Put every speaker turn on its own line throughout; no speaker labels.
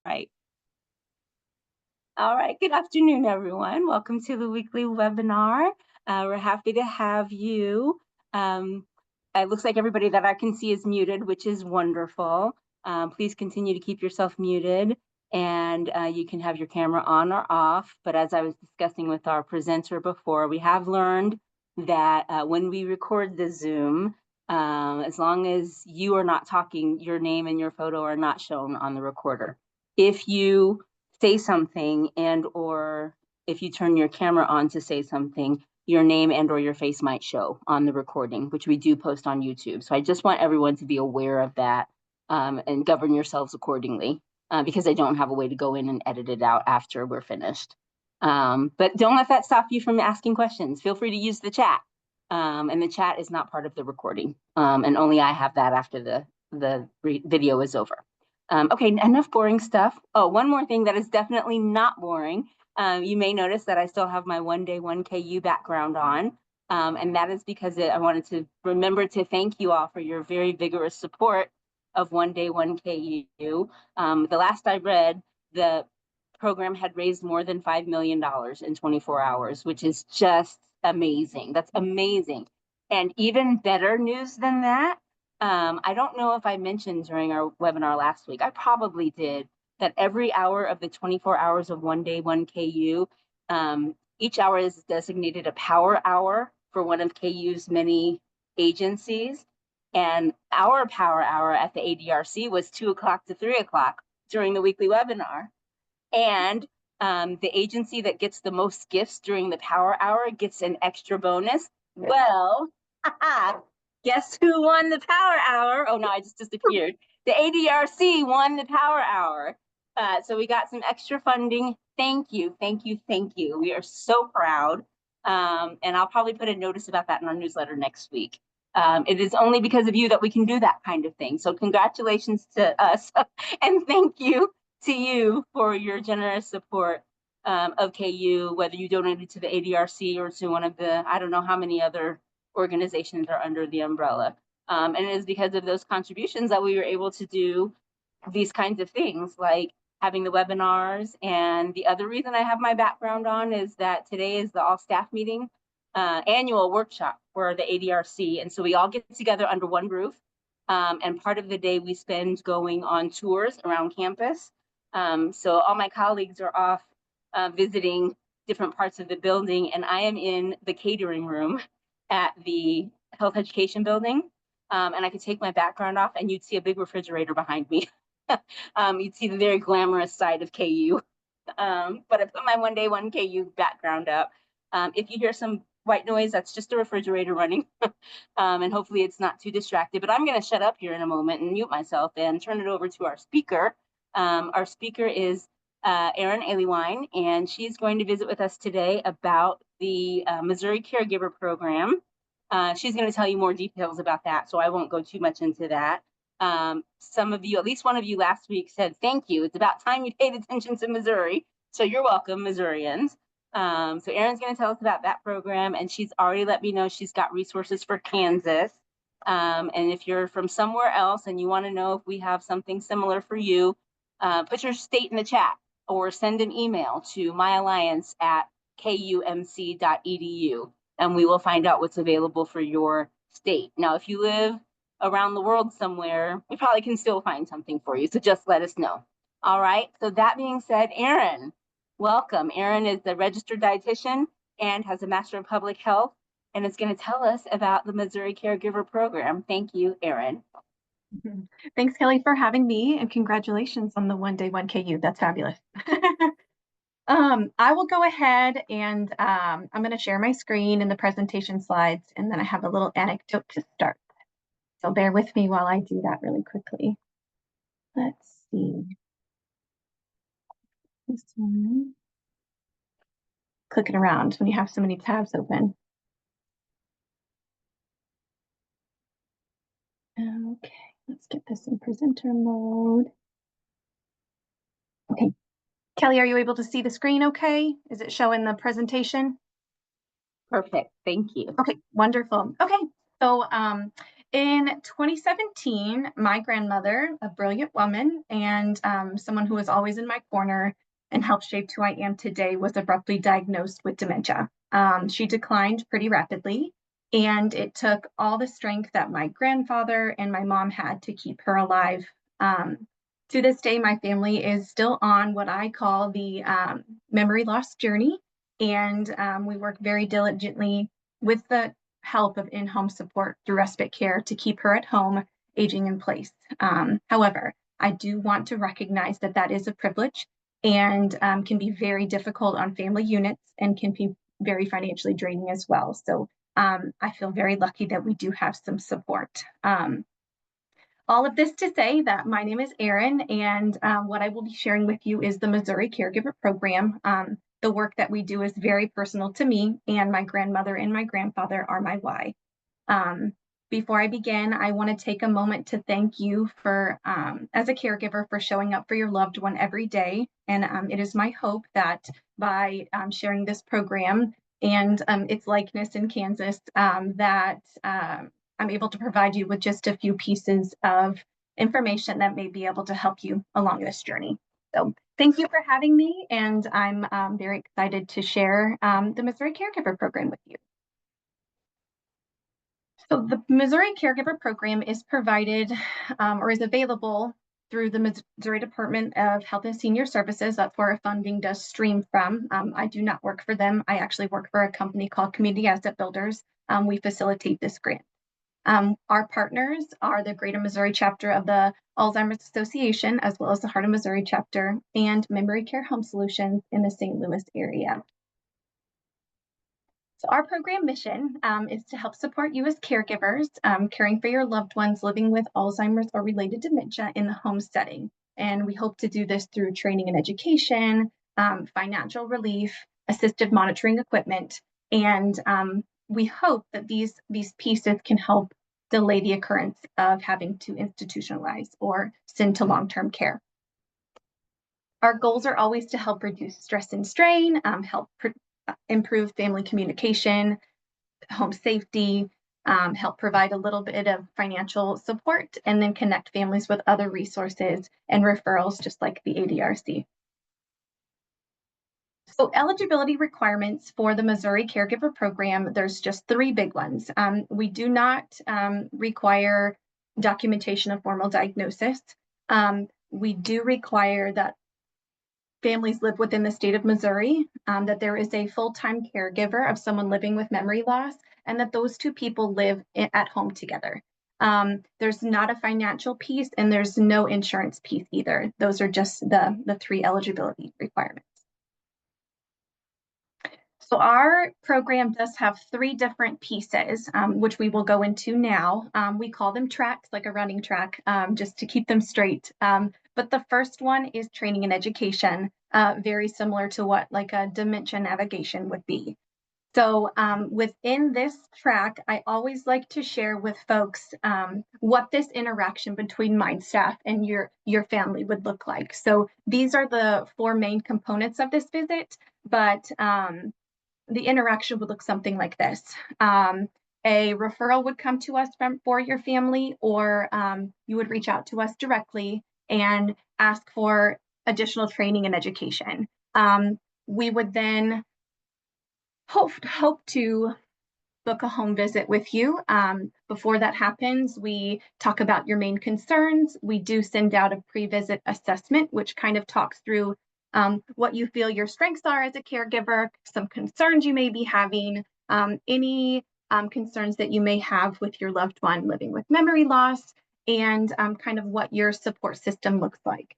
Right. All right. Good afternoon, everyone. Welcome to the weekly webinar. We're happy to have you. It looks like everybody that I can see is muted, which is wonderful. Please continue to keep yourself muted, and you can have your camera on or off. But as I was discussing with our presenter before, we have learned that when we record the Zoom, as long as you are not talking, your name and your photo are not shown on the recorder. If you say something and or if you turn your camera on to say something, your name and or your face might show on the recording, which we do post on YouTube. So I just want everyone to be aware of that and govern yourselves accordingly because I don't have a way to go in and edit it out after we're finished. But don't let that stop you from asking questions. Feel free to use the chat. And the chat is not part of the recording. And only I have that after the video is over. Okay, enough boring stuff. Oh, one more thing that is definitely not boring. You may notice that I still have my One Day 1KU background on. And that is because I wanted to remember to thank you all for your very vigorous support of One Day 1KU. The last I read, the program had raised more than $5 million in 24 hours, which is just amazing. That's amazing. And even better news than that, I don't know if I mentioned during our webinar last week, I probably did, that every hour of the 24 hours of One Day 1KU, each hour is designated a power hour for one of KU's many agencies. And our power hour at the ADRC was 2 o'clock to 3 o'clock during the weekly webinar. And the agency that gets the most gifts during the power hour gets an extra bonus. Well, guess who won the power hour? Oh no, I just disappeared. The ADRC won the power hour. So we got some extra funding. Thank you, thank you, thank you. We are so proud. And I'll probably put a notice about that in our newsletter next week. It is only because of you that we can do that kind of thing. So congratulations to us and thank you to you for your generous support of KU, whether you donated to the ADRC or to one of the, I don't know how many other organizations are under the umbrella. And it is because of those contributions that we were able to do these kinds of things, like having the webinars. And the other reason I have my background on is that today is the all staff meeting annual workshop for the ADRC. And so we all get together under one roof. And part of the day we spend going on tours around campus. So all my colleagues are off visiting different parts of the building, and I am in the catering room at the health education building. And I could take my background off and you'd see a big refrigerator behind me. You'd see the very glamorous side of KU. But I put my One Day 1KU background up. If you hear some white noise, that's just a refrigerator running. And hopefully it's not too distracted, but I'm gonna shut up here in a moment and mute myself and turn it over to our speaker. Our speaker is Erin Aliwine, and she's going to visit with us today about the Missouri Caregiver Program. She's going to tell you more details about that, so I won't go too much into that. Some of you, at least one of you last week said, thank you. It's about time you paid attention to Missouri. So you're welcome, Missourians. So Erin's going to tell us about that program, and she's already let me know she's got resources for Kansas. And if you're from somewhere else and you want to know if we have something similar for you, put your state in the chat or send an email to myalliance@kumc.edu, and we will find out what's available for your state. Now, if you live around the world somewhere, we probably can still find something for you, so just let us know. All right, so that being said, Erin, welcome. Erin is a registered dietitian and has a Master of Public Health, and is going to tell us about the Missouri Caregiver Program. Thank you, Erin.
Thanks, Kelly, for having me, and congratulations on the One Day 1KU. That's fabulous. I will go ahead and I'm going to share my screen and the presentation slides, and then I have a little anecdote to start. So bear with me while I do that really quickly. Let's see. This one. Clicking around when you have so many tabs open. Okay, let's get this in presenter mode. Okay, Kelly, are you able to see the screen okay? Is it showing the presentation?
Perfect, thank you.
Okay, wonderful. Okay, so In 2017, my grandmother, a brilliant woman and someone who was always in my corner and helped shape who I am today, was abruptly diagnosed with dementia. She declined pretty rapidly, and it took all the strength that my grandfather and my mom had to keep her alive. Um, to this day, my family is still on what I call the memory loss journey, and we work very diligently with the help of in-home support through respite care to keep her at home, aging in place. However, I do want to recognize that that is a privilege and can be very difficult on family units and can be very financially draining as well. So I feel very lucky that we do have some support. All of this to say that my name is Erin, and what I will be sharing with you is the Missouri Caregiver Program. The work that we do is very personal to me, and my grandmother and my grandfather are my why. Um, Before I begin, I want to take a moment to thank you for, as a caregiver, for showing up for your loved one every day. And it is my hope that by sharing this program and its likeness in Kansas, that I'm able to provide you with just a few pieces of information that may be able to help you along this journey. So thank you for having me, and I'm very excited to share the Missouri Caregiver Program with you. So the Missouri Caregiver Program is provided or is available through the Missouri Department of Health and Senior Services. That's where our funding does stream from. I do not work for them. I actually work for a company called Community Asset Builders. We facilitate this grant. Our partners are the Greater Missouri chapter of the Alzheimer's Association, as well as the Heart of Missouri chapter, and Memory Care Home Solutions in the St. Louis area. So our program mission is to help support you as caregivers, caring for your loved ones living with Alzheimer's or related dementia in the home setting. And we hope to do this through training and education, financial relief, assistive monitoring equipment, and we hope that these pieces can help delay the occurrence of having to institutionalize or send to long-term care. Our goals are always to help reduce stress and strain, help improve family communication, home safety, help provide a little bit of financial support, and then connect families with other resources and referrals, just like the ADRC. So eligibility requirements for the Missouri Caregiver Program, there's just three big ones. We do not require documentation of formal diagnosis. We do require that families live within the state of Missouri, that there is a full-time caregiver of someone living with memory loss, and that those two people live at home together. There's not a financial piece, and there's no insurance piece either. Those are just the three eligibility requirements. So our program does have three different pieces, which we will go into now. We call them tracks, like a running track, just to keep them straight. But the first one is training and education, very similar to what like a dementia navigation would be. So within this track, I always like to share with folks what this interaction between my staff and your family would look like. So these are the four main components of this visit, but the interaction would look something like this. A referral would come to us for your family, or you would reach out to us directly and ask for additional training and education. We would then hope to book a home visit with you. Before that happens, we talk about your main concerns. We do send out a pre-visit assessment, which kind of talks through what you feel your strengths are as a caregiver, some concerns you may be having, any concerns that you may have with your loved one living with memory loss, and kind of what your support system looks like.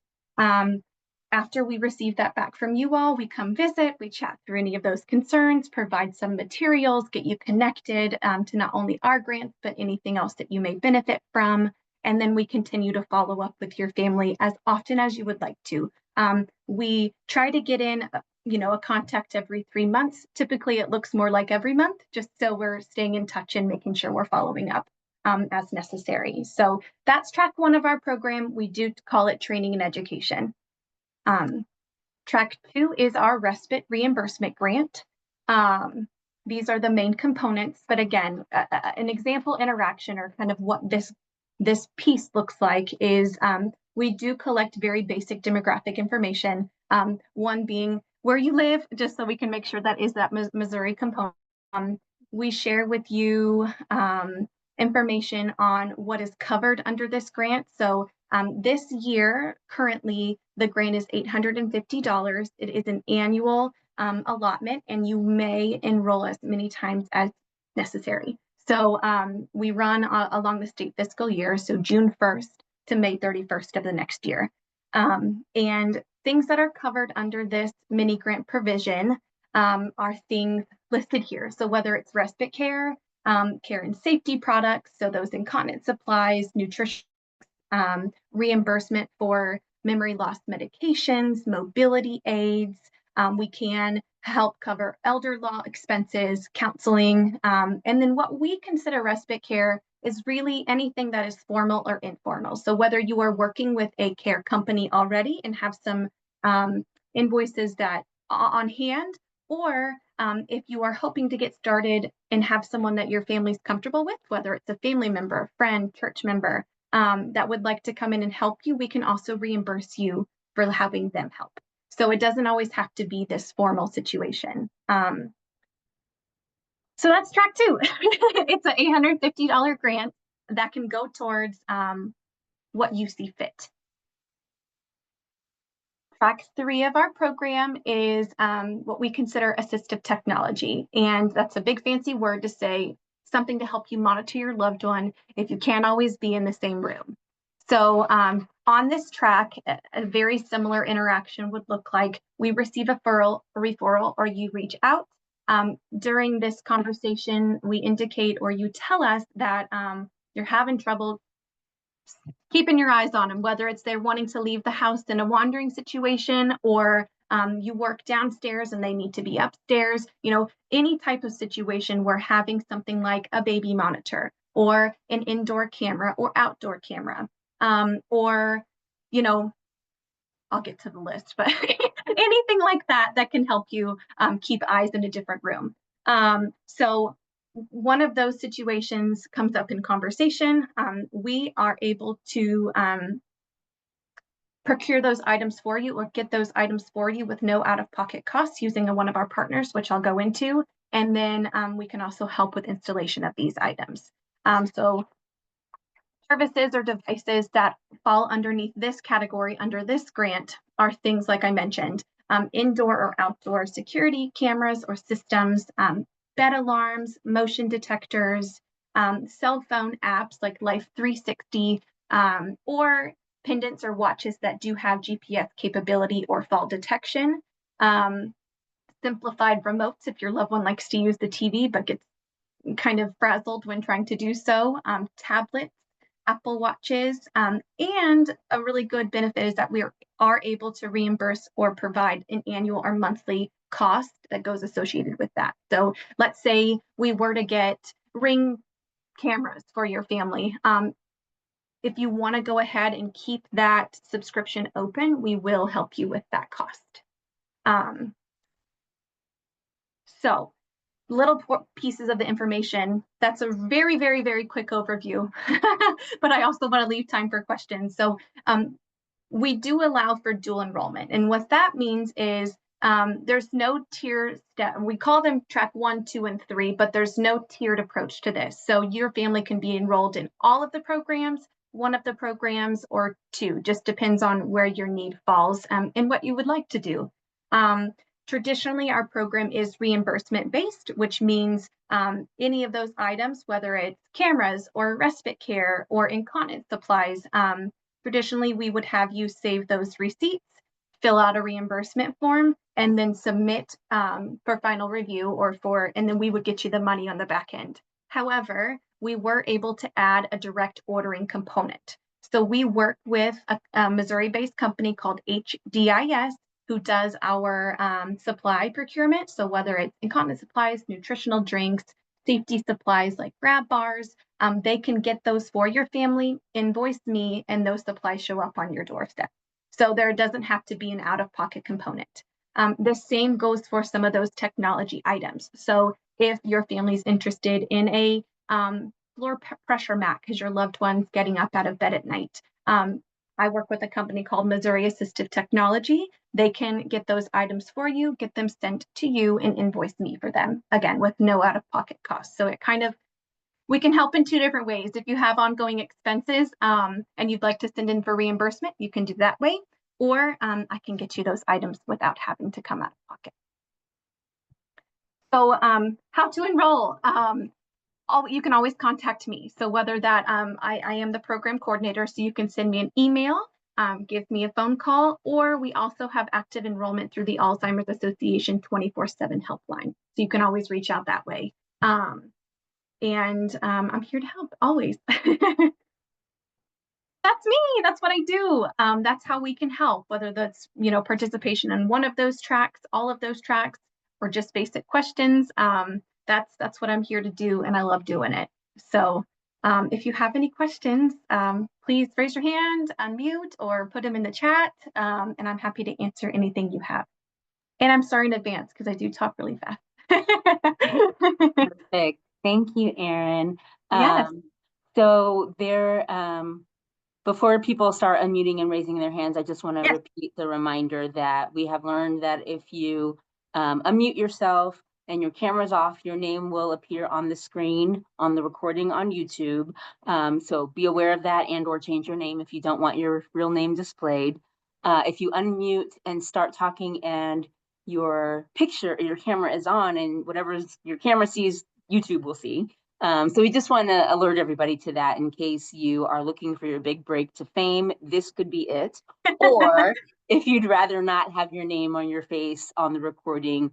After we receive that back from you all, we come visit, we chat through any of those concerns, provide some materials, get you connected to not only our grants, but anything else that you may benefit from. And then we continue to follow up with your family as often as you would like to. We try to get in, a contact every 3 months. Typically, it looks more like every month, just so we're staying in touch and making sure we're following up as necessary. So that's track one of our program. We do call it training and education. Track two is our respite reimbursement grant. these are the main components. But again, an example interaction or kind of what this piece looks like is we do collect very basic demographic information. One being where you live, just so we can make sure that is that Missouri component. We share with you information on what is covered under this grant. So this year, currently, the grant is $850. It is an annual allotment, and you may enroll as many times as necessary. So we run along the state fiscal year, so June 1st to May 31st of the next year. And things that are covered under this mini grant provision are things listed here. So whether it's respite care, care and safety products, so those incontinence supplies, nutrition, reimbursement for memory loss medications, mobility aids. We can help cover elder law expenses, counseling, and then what we consider respite care is really anything that is formal or informal. So whether you are working with a care company already and have some invoices that on hand, or if you are hoping to get started and have someone that your family's comfortable with, whether it's a family member, friend, church member, that would like to come in and help you, we can also reimburse you for having them help. So it doesn't always have to be this formal situation. So that's track 2. It's an $850 grant that can go towards what you see fit. Track 3 of our program is what we consider assistive technology. And that's a big fancy word to say something to help you monitor your loved one if you can't always be in the same room. So on this track, a very similar interaction would look like we receive a referral, or you reach out. During this conversation, we indicate or you tell us that you're having trouble keeping your eyes on them, whether it's they're wanting to leave the house in a wandering situation, or you work downstairs and they need to be upstairs, any type of situation where having something like a baby monitor or an indoor camera or outdoor camera, or, I'll get to the list, but anything like that can help you keep eyes in a different room. So one of those situations comes up in conversation. We are able to procure those items for you or get those items for you with no out-of-pocket costs using one of our partners, which I'll go into. And then we can also help with installation of these items. So services or devices that fall underneath this category under this grant are things like I mentioned, indoor or outdoor security cameras or systems, bed alarms, motion detectors, cell phone apps like Life 360, or pendants or watches that do have GPS capability or fall detection. Simplified remotes if your loved one likes to use the TV but gets kind of frazzled when trying to do so. Tablets, Apple Watches, and a really good benefit is that we are able to reimburse or provide an annual or monthly cost that goes associated with that. So let's say we were to get Ring cameras for your family. If you want to go ahead and keep that subscription open, we will help you with that cost. So little pieces of the information. That's a very, very, very quick overview, but I also want to leave time for questions. So we do allow for dual enrollment. And what that means is there's no tier step. We call them track 1, 2, and 3, but there's no tiered approach to this. So your family can be enrolled in all of the programs, one of the programs, or 2, just depends on where your need falls and what you would like to do. Traditionally, our program is reimbursement based, which means any of those items, whether it's cameras or respite care or incontinence supplies, traditionally we would have you save those receipts, fill out a reimbursement form, and then submit for final review and then we would get you the money on the back end. However, we were able to add a direct ordering component. So we work with a Missouri-based company called HDIS, who does our supply procurement. So whether it's incontinence supplies, nutritional drinks, safety supplies like grab bars, they can get those for your family, invoice me, and those supplies show up on your doorstep. So there doesn't have to be an out-of-pocket component. The same goes for some of those technology items. So if your family's interested in a floor pressure mat because your loved one's getting up out of bed at night. I work with a company called Missouri Assistive Technology. They can get those items for you, get them sent to you, and invoice me for them, again, with no out-of-pocket costs. So it kind of, we can help in two different ways. If you have ongoing expenses and you'd like to send in for reimbursement, you can do that way, or I can get you those items without having to come out of pocket. So how to enroll? You can always contact me. So whether that I am the program coordinator, so you can send me an email, give me a phone call, or we also have active enrollment through the Alzheimer's Association 24/7 helpline. So you can always reach out that way. I'm here to help always. That's me. That's what I do. That's how we can help, whether that's, participation in one of those tracks, all of those tracks, or just basic questions. That's what I'm here to do, and I love doing it. So if you have any questions, please raise your hand, unmute, or put them in the chat, and I'm happy to answer anything you have. And I'm sorry in advance because I do talk really fast.
Perfect. Thank you, Erin.
Yes.
So before people start unmuting and raising their hands, I just want to
Yes.
repeat the reminder that we have learned that if you unmute yourself and your camera's off, your name will appear on the screen on the recording on YouTube. So be aware of that and or change your name if you don't want your real name displayed. If you unmute and start talking and your picture or your camera is on and whatever your camera sees, YouTube will see. So we just want to alert everybody to that in case you are looking for your big break to fame. This could be it. Or if you'd rather not have your name on your face on the recording,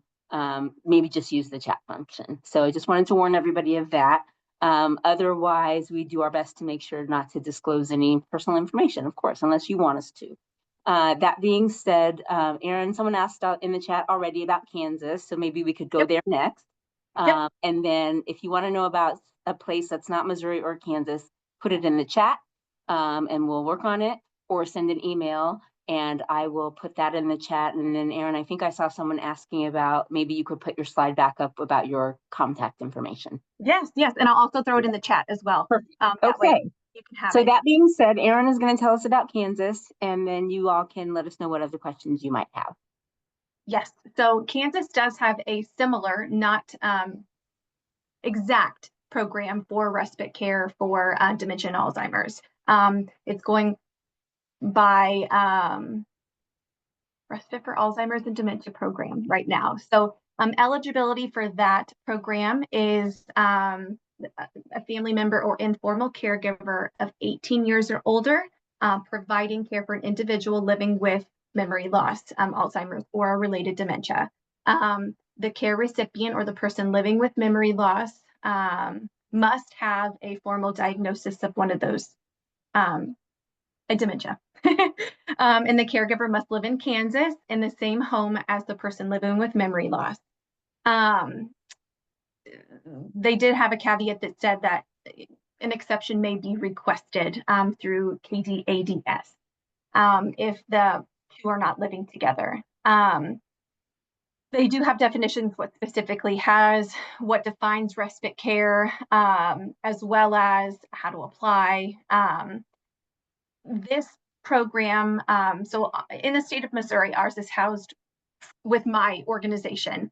maybe just use the chat function. So I just wanted to warn everybody of that. Otherwise, we do our best to make sure not to disclose any personal information, of course, unless you want us to. That being said, Erin, someone asked out in the chat already about Kansas, so maybe we could go there next.
Yep.
And then if you want to know about a place that's not Missouri or Kansas, put it in the chat and we'll work on it, or send an email and I will put that in the chat. And then Erin, I think I saw someone asking about maybe you could put your slide back up about your contact information.
Yes. And I'll also throw it in the chat as well.
Perfect.
That way
Okay.
you can have
So
it.
that being said, Erin is going to tell us about Kansas, and then you all can let us know what other questions you might have.
Yes. So Kansas does have a similar, not exact program for respite care for dementia and Alzheimer's. It's going by Respite for Alzheimer's and Dementia program right now. So eligibility for that program is a family member or informal caregiver of 18 years or older, providing care for an individual living with memory loss, Alzheimer's, or related dementia. The care recipient or the person living with memory loss must have a formal diagnosis of one of those, a dementia. And the caregiver must live in Kansas in the same home as the person living with memory loss. They did have a caveat that said that an exception may be requested through KDADS if the two are not living together. They do have definitions what specifically has, what defines respite care, as well as how to apply. This program, so in the state of Missouri, ours is housed with my organization.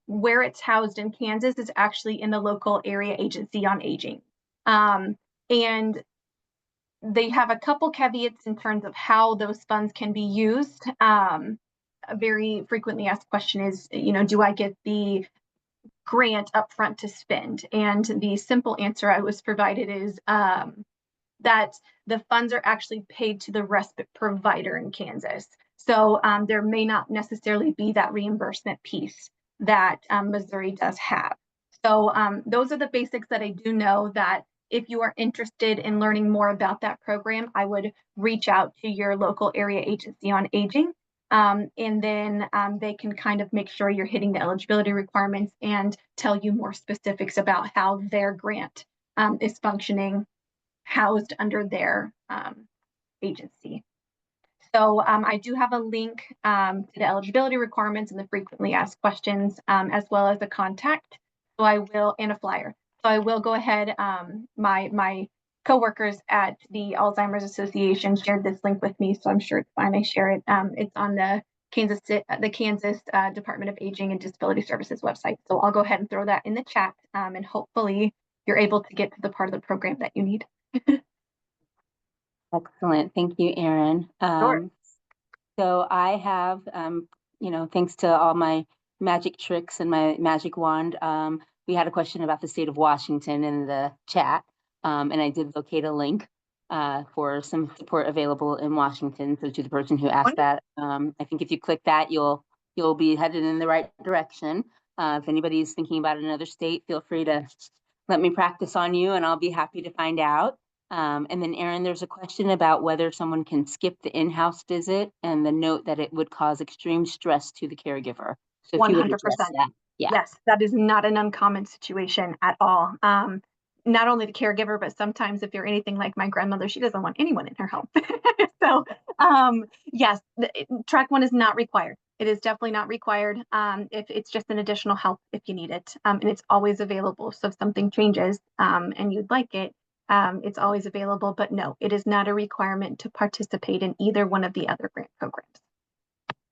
Where it's housed in Kansas is actually in the local area agency on aging. And they have a couple caveats in terms of how those funds can be used. A very frequently asked question is, do I get the grant upfront to spend? And the simple answer I was provided is that the funds are actually paid to the respite provider in Kansas. So there may not necessarily be that reimbursement piece that Missouri does have. So those are the basics that I do know. That if you are interested in learning more about that program, I would reach out to your local area agency on aging. And then they can kind of make sure you're hitting the eligibility requirements and tell you more specifics about how their grant is functioning, housed under their agency. So I do have a link to the eligibility requirements and the frequently asked questions, as well as a contact So I will, and a flyer. So I will go ahead. My coworkers at the Alzheimer's Association shared this link with me, so I'm sure it's fine. I share it. It's on the Kansas Department of Aging and Disability Services website. So I'll go ahead and throw that in the chat, and hopefully you're able to get to the part of the program that you need.
Excellent. Thank you, Erin.
Sure.
So I have, thanks to all my magic tricks and my magic wand, we had a question about the state of Washington in the chat, and I did locate a link for some support available in Washington. So to the person who asked that, I think if you click that, you'll be headed in the right direction. If anybody is thinking about another state, feel free to let me practice on you, and I'll be happy to find out. And then Erin, there's a question about whether someone can skip the in-house visit and the note that it would cause extreme stress to the caregiver. So if you would address
100%.
that. Yeah.
Yes, that is not an uncommon situation at all. Not only the caregiver, but sometimes if you're anything like my grandmother, she doesn't want anyone in her home. So yes, track one is not required. It is definitely not required. If it's just an additional help if you need it, and it's always available. So if something changes and you'd like it, it's always available. But no, it is not a requirement to participate in either one of the other grant programs.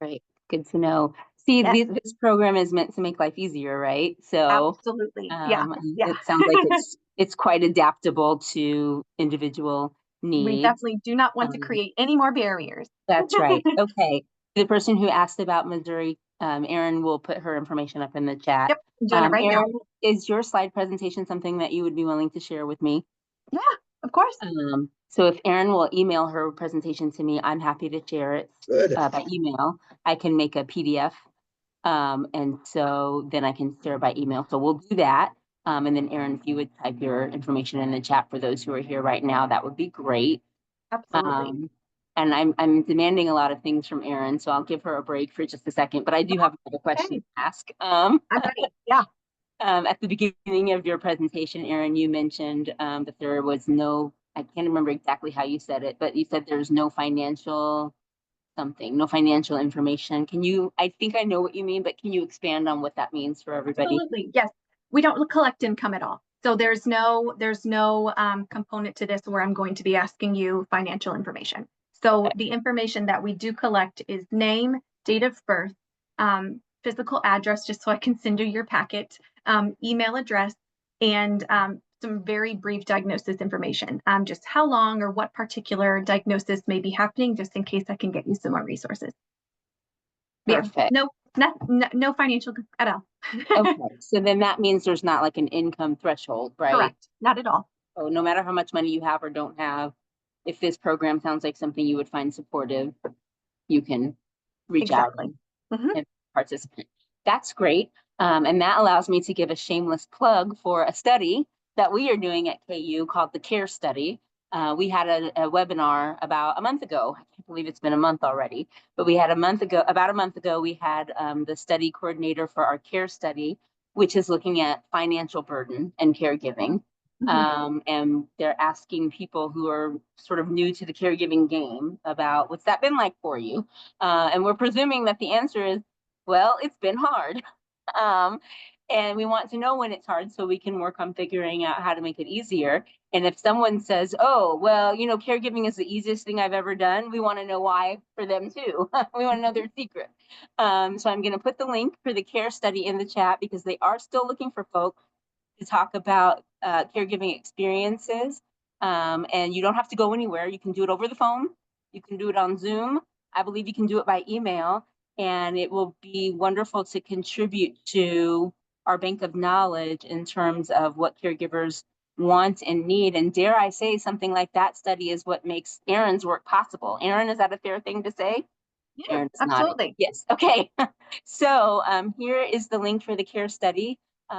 Great. Good to know. See,
Yes.
this program is meant to make life easier, right? So
Absolutely. Yeah.
it sounds like it's quite adaptable to individual
We
needs.
definitely do not want to create any more barriers.
That's right. Okay. The person who asked about Missouri, Erin will put her information up in the chat.
Yep, I'm doing it right now.
Erin, is your slide presentation something that you would be willing to share with me?
Yeah, of course.
So if Erin will email her presentation to me, I'm happy to share it by email. I can make a PDF, and so then I can share it by email. So we'll do that. And then Erin, if you would type your information in the chat for those who are here right now, that would be great.
Absolutely.
And I'm demanding a lot of things from Erin, so I'll give her a break for just a second. But I do have another question
Okay.
to ask.
I'm ready. Yeah.
At the beginning of your presentation, Erin, you mentioned that there was no, I can't remember exactly how you said it, but you said there's no financial something, no financial information. Can you, I think I know what you mean, but can you expand on what that means for everybody?
Absolutely. Yes. We don't collect income at all. So there's no component to this where I'm going to be asking you financial information. So the information that we do collect is name, date of birth, physical address, just so I can send you your packet, email address, and some very brief diagnosis information. Just how long or what particular diagnosis may be happening, just in case I can get you some more resources.
Perfect.
Yeah, no financial at all.
Okay, so then that means there's not like an income threshold, right?
Correct. Not at all.
So no matter how much money you have or don't have, if this program sounds like something you would find supportive, you can reach out
Exactly. Mm-hmm.
and participate. That's great. And that allows me to give a shameless plug for a study that we are doing at KU called the CARE study. We had a webinar about a month ago. I can't believe it's been a month already, but we had about a month ago, we had the study coordinator for our CARE study, which is looking at financial burden and caregiving. And they're asking people who are sort of new to the caregiving game about what's that been like for you? And we're presuming that the answer is, well, it's been hard. And we want to know when it's hard so we can work on figuring out how to make it easier. And if someone says, oh, well, caregiving is the easiest thing I've ever done, we want to know why for them too. We want to know their secret. So I'm going to put the link for the CARE study in the chat because they are still looking for folks to talk about caregiving experiences. And you don't have to go anywhere. You can do it over the phone. You can do it on Zoom. I believe you can do it by email. And it will be wonderful to contribute to our bank of knowledge in terms of what caregivers want and need. And dare I say, something like that study is what makes Erin's work possible. Erin, is that a fair thing to say?
Yeah,
Erin's nodding.
absolutely.
Yes. Okay. So here is the link for the CARE study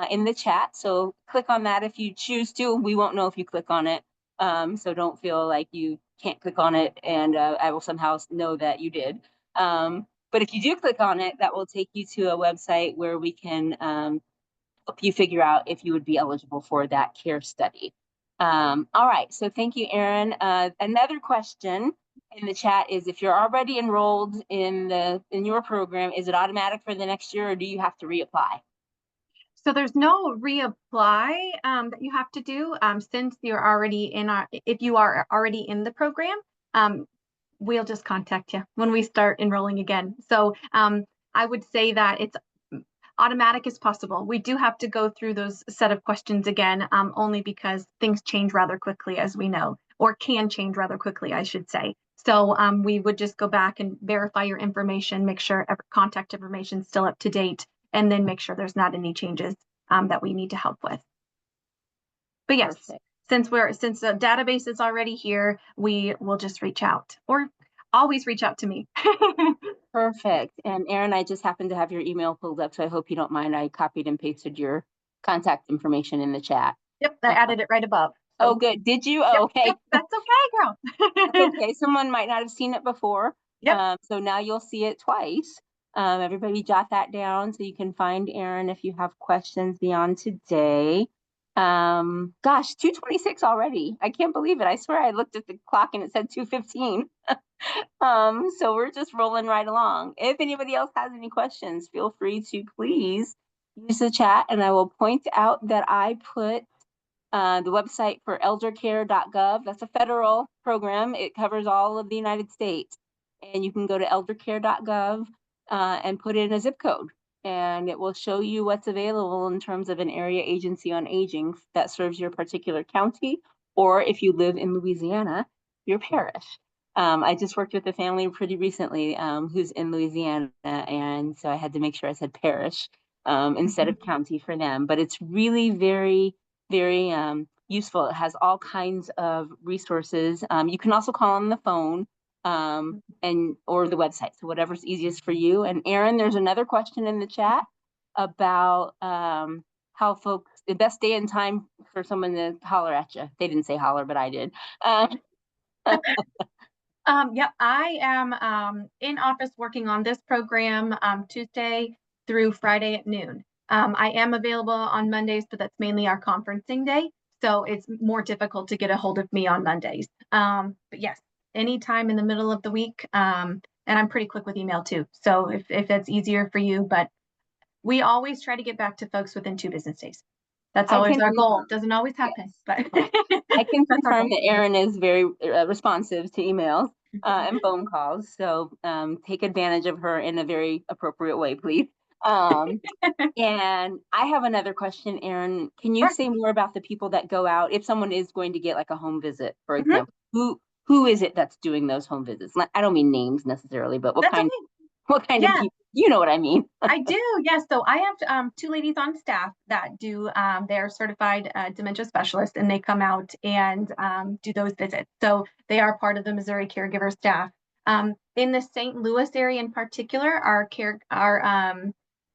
in the chat. So click on that if you choose to. We won't know if you click on it. So don't feel like you can't click on it and I will somehow know that you did. But if you do click on it, that will take you to a website where we can help you figure out if you would be eligible for that CARE study. All right, so thank you, Erin. Another question in the chat is if you're already enrolled in your program, is it automatic for the next year or do you have to reapply?
So there's no reapply that you have to do since you're already in if you are already in the program, um, we'll just contact you when we start enrolling again. So I would say that it's automatic as possible. We do have to go through those set of questions again, only because things change rather quickly, as we know, or can change rather quickly, I should say. So we would just go back and verify your information, make sure contact information is still up to date, and then make sure there's not any changes that we need to help with. But yes,
Perfect.
since the database is already here, we will just reach out, or always reach out to me.
Perfect. And Erin, I just happened to have your email pulled up, so I hope you don't mind. I copied and pasted your contact information in the chat.
Yep, I added it right above.
Oh,
So
good. Did you?
yep,
Oh, okay.
yep, that's okay,
That's
girl.
okay. Someone might not have seen it before.
Yep.
So now you'll see it twice. Everybody jot that down so you can find Erin if you have questions beyond today. Gosh, 2:26 already. I can't believe it. I swear I looked at the clock and it said 2:15. So we're just rolling right along. If anybody else has any questions, feel free to please use the chat, and I will point out that I put the website for eldercare.gov. That's a federal program. It covers all of the United States. And you can go to eldercare.gov and put in a zip code, and it will show you what's available in terms of an area agency on aging that serves your particular county, or if you live in Louisiana, your parish. I just worked with a family pretty recently who's in Louisiana, and so I had to make sure I said parish instead of county for them. But it's really very useful. It has all kinds of resources. You can also call on the phone and or the website, so whatever's easiest for you. And Erin, there's another question in the chat about how folks, the best day and time for someone to holler at you. They didn't say holler, but I did.
Yep, I am in office working on this program Tuesday through Friday at noon. I am available on Mondays, but that's mainly our conferencing day. So it's more difficult to get a hold of me on Mondays. But yes, anytime in the middle of the week. And I'm pretty quick with email too. So if that's easier for you, but we always try to get back to folks within 2 business days. That's
I
always
can
our goal. Doesn't always happen,
yes.
but
I can
that's our
confirm
goal.
that Erin is very responsive to emails and phone calls. So take advantage of her in a very appropriate way, please. Um, and I have another question, Erin. Can you
Sure.
say more about the people that go out? If someone is going to get like a home visit, for
Mhm.
example, who is it that's doing those home visits? I don't mean names necessarily, but
That's okay.
what kind of
Yeah.
people? You know what I mean?
I do, yes. So I have two ladies on staff that do, they're certified dementia specialists, and they come out and do those visits. So they are part of the Missouri Caregiver staff. In the St. Louis area in particular, our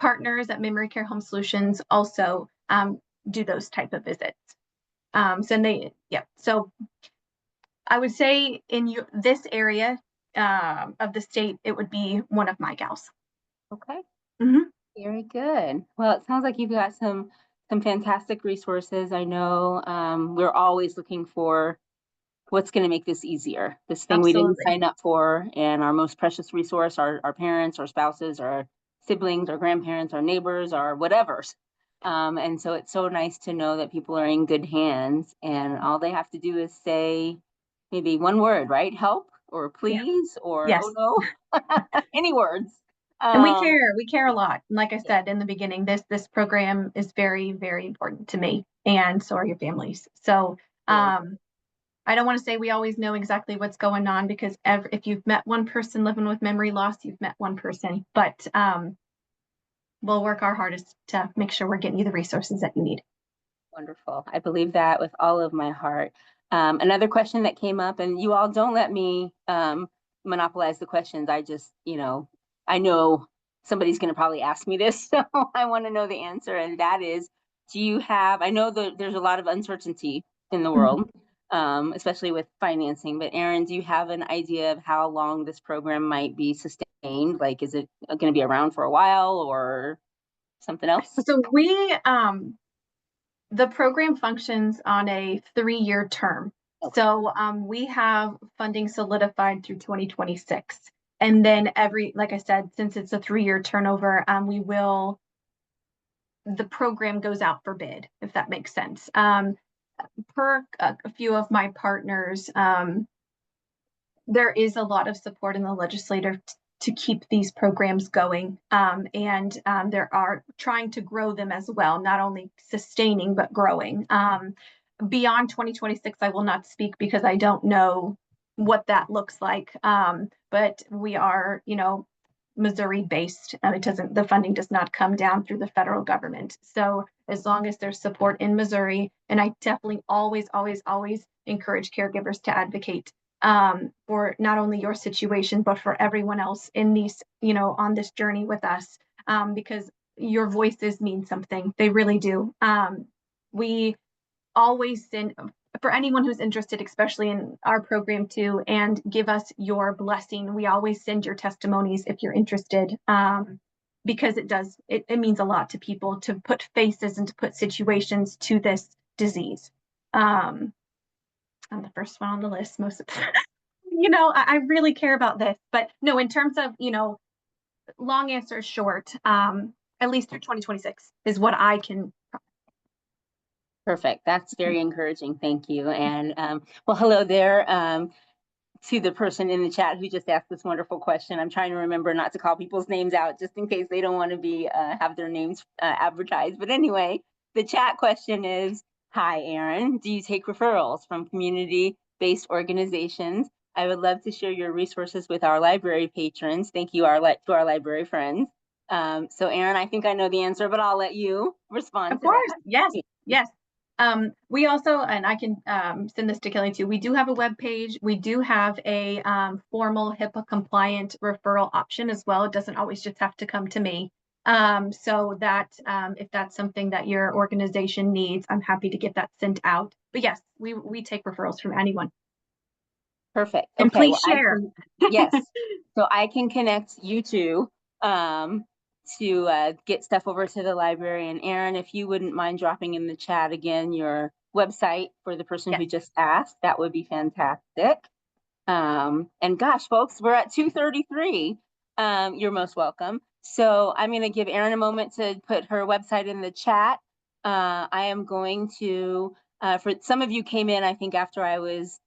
partners at Memory Care Home Solutions also do those type of visits. Yeah. So I would say in this area of the state, it would be one of my gals.
Okay.
Mhm.
Very good. Well, it sounds like you've got some fantastic resources. I know we're always looking for what's going to make this easier. This thing we didn't
Absolutely.
sign up for, and our most precious resource, our parents, our spouses, our siblings, our grandparents, our neighbors, our whatever's. And so it's so nice to know that people are in good hands, and all they have to do is say maybe one word, right? Help or
Yeah.
please or
Yes.
oh no, any words.
And
Um,
we care a
yeah,
lot. And like I
yeah,
said in the beginning, this program is very, very important to me, and so are your families. So
very
um, I don't want to say we always know exactly what's going on, because if you've met one person living with memory loss, you've met one person. But we'll work our hardest to make sure we're getting you the resources that you need.
wonderful. I believe that with all of my heart. Another question that came up, and you all don't let me monopolize the questions. I just, I know somebody's going to probably ask me this, so I want to know the answer. And that is, I know that there's a lot of uncertainty in the
Mhm.
world, especially with financing. But Erin, do you have an idea of how long this program might be sustained? Like, is it going to be around for a while or something else?
So the program functions on a 3-year term.
Okay.
So we have funding solidified through 2026. And then like I said, since it's a 3-year turnover, we will the program goes out for bid, if that makes sense. Per a few of my partners, there is a lot of support in the legislature to keep these programs going. And there are trying to grow them as well, not only sustaining, but growing. Beyond 2026, I will not speak because I don't know what that looks like. But we are, Missouri based. The funding does not come down through the federal government. So as long as there's support in Missouri, and I definitely always, always, always encourage caregivers to advocate for not only your situation, but for everyone else in these, on this journey with us, because your voices mean something. They really do. We always send for anyone who's interested, especially in our program too, and give us your blessing. We always send your testimonies if you're interested, because it means a lot to people to put faces and to put situations to this disease. I'm the first one on the list. I really care about this, but no, in terms of, long answer short, at least through 2026 is what I can.
Perfect. That's very encouraging. Thank you. And well, hello there. To the person in the chat who just asked this wonderful question. I'm trying to remember not to call people's names out just in case they don't want to be have their names advertised. But anyway, the chat question is, hi, Erin, do you take referrals from community-based organizations? I would love to share your resources with our library patrons. Thank you to our library friends. So Erin, I think I know the answer, but I'll let you respond to that.
Yes, yes. We also, and I can send this to Kelly too, we do have a web page. We do have a formal HIPAA compliant referral option as well. It doesn't always just have to come to me. So that if that's something that your organization needs, I'm happy to get that sent out. But yes, we take referrals from anyone.
Perfect.
And
Okay.
please share.
Yes. So I can connect you two to get stuff over to the library. And Erin, if you wouldn't mind dropping in the chat again your website for the person who just asked, that would be fantastic. And gosh, folks, we're at 2:33. You're most welcome. So I'm going to give Erin a moment to put her website in the chat. I am going to, for some of you came in, I think after I was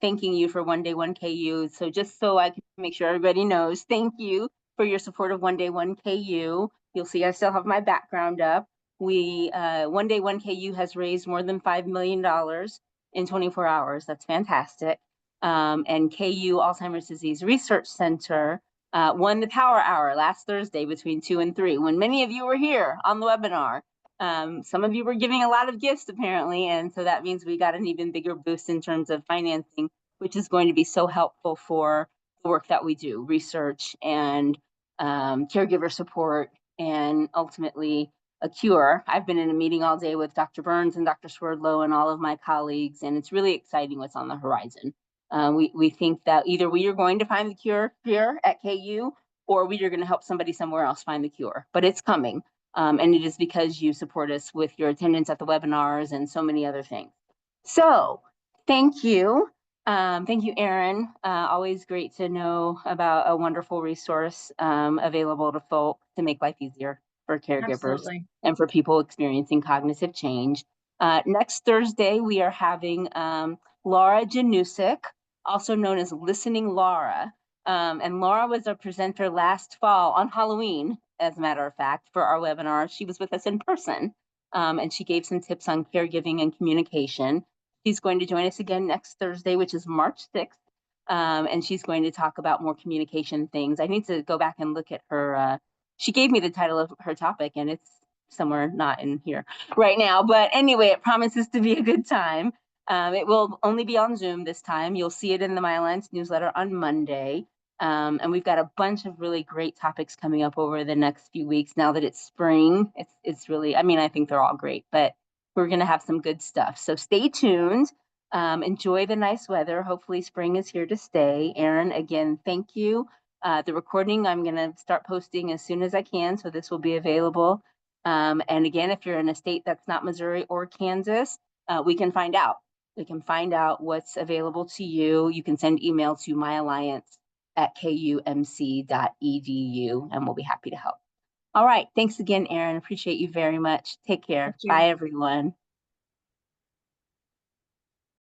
thanking you for One Day 1KU. So just so I can make sure everybody knows, thank you for your support of One Day 1KU. You'll see I still have my background up. One Day 1KU has raised more than $5 million in 24 hours. That's fantastic. And KU Alzheimer's Disease Research Center won the Power Hour last Thursday between 2 and 3, when many of you were here on the webinar. Some of you were giving a lot of gifts apparently, and so that means we got an even bigger boost in terms of financing, which is going to be so helpful for the work that we do, research and caregiver support, and ultimately a cure. I've been in a meeting all day with Dr. Burns and Dr. Swerdlow and all of my colleagues, and it's really exciting what's on the horizon. We think that either we are going to find the cure here at KU, or we are going to help somebody somewhere else find the cure, but it's coming. And it is because you support us with your attendance at the webinars and so many other things. So thank you. Thank you, Erin. Always great to know about a wonderful resource available to folk to make life easier for caregivers and for people experiencing cognitive change. Next Thursday, we are having Laura Janusik, also known as Listening Laura. And Laura was a presenter last fall on Halloween, as a matter of fact, for our webinar. She was with us in person, and she gave some tips on caregiving and communication. She's going to join us again next Thursday, which is March 6th, and she's going to talk about more communication things. I need to go back and look at her. She gave me the title of her topic, and it's somewhere not in here right now. But anyway, it promises to be a good time. It will only be on Zoom this time. You'll see it in the My Alliance newsletter on Monday. And we've got a bunch of really great topics coming up over the next few weeks. Now that it's spring, it's really, I mean, I think they're all great, but we're going to have some good stuff. So stay tuned. Enjoy the nice weather. Hopefully spring is here to stay. Erin, again, thank you. The recording I'm going to start posting as soon as I can, so this will be available. And again, if you're in a state that's not Missouri or Kansas, we can find out. We can find out what's available to you. You can send email to myalliance@kumc.edu, and we'll be happy to help. All right. Thanks again, Erin. Appreciate you very much. Take care.
Thank you.
Bye, everyone.